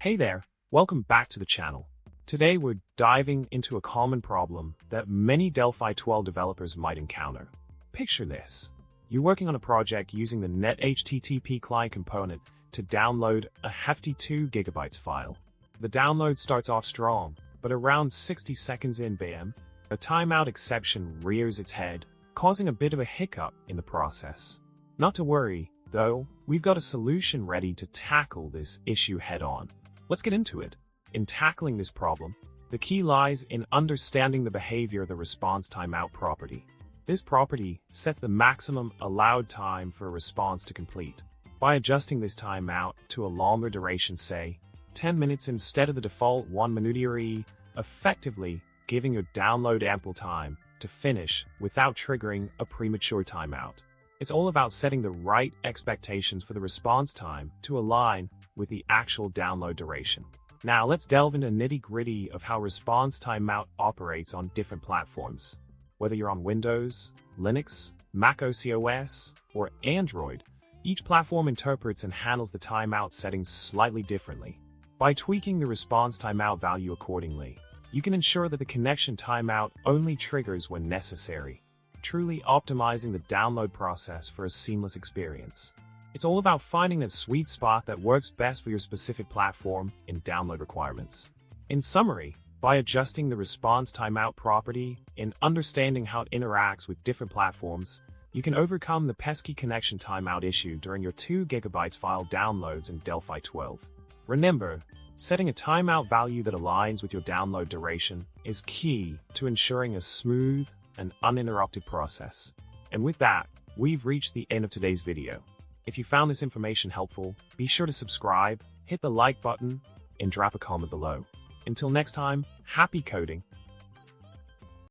Hey there, welcome back to the channel. Today we're diving into a common problem that many Delphi 12 developers might encounter. Picture this. You're working on a project using the NetHTTPClient component to download a hefty 2 GB file. The download starts off strong, but around 60 seconds in BM, a timeout exception rears its head, causing a bit of a hiccup in the process. Not to worry, though, we've got a solution ready to tackle this issue head-on. Let's get into it. In tackling this problem, the key lies in understanding the behavior of the ResponseTimeout property. This property sets the maximum allowed time for a response to complete. By adjusting this timeout to a longer duration, say 10 minutes instead of the default 1 minute, effectively giving your download ample time to finish without triggering a premature timeout. It's all about setting the right expectations for the response time to align with the actual download duration. Now let's delve into the nitty-gritty of how ResponseTimeout operates on different platforms. Whether you're on Windows, Linux, Mac OS, or Android, each platform interprets and handles the timeout settings slightly differently. By tweaking the ResponseTimeout value accordingly, you can ensure that the connection timeout only triggers when necessary, truly optimizing the download process for a seamless experience. It's all about finding that sweet spot that works best for your specific platform and download requirements. In summary, by adjusting the ResponseTimeout property and understanding how it interacts with different platforms, you can overcome the pesky connection timeout issue during your 2 GB file downloads in Delphi 12. Remember, setting a timeout value that aligns with your download duration is key to ensuring a smooth and uninterrupted process. And with that, we've reached the end of today's video. If you found this information helpful, be sure to subscribe, hit the like button, and drop a comment below. Until next time, happy coding!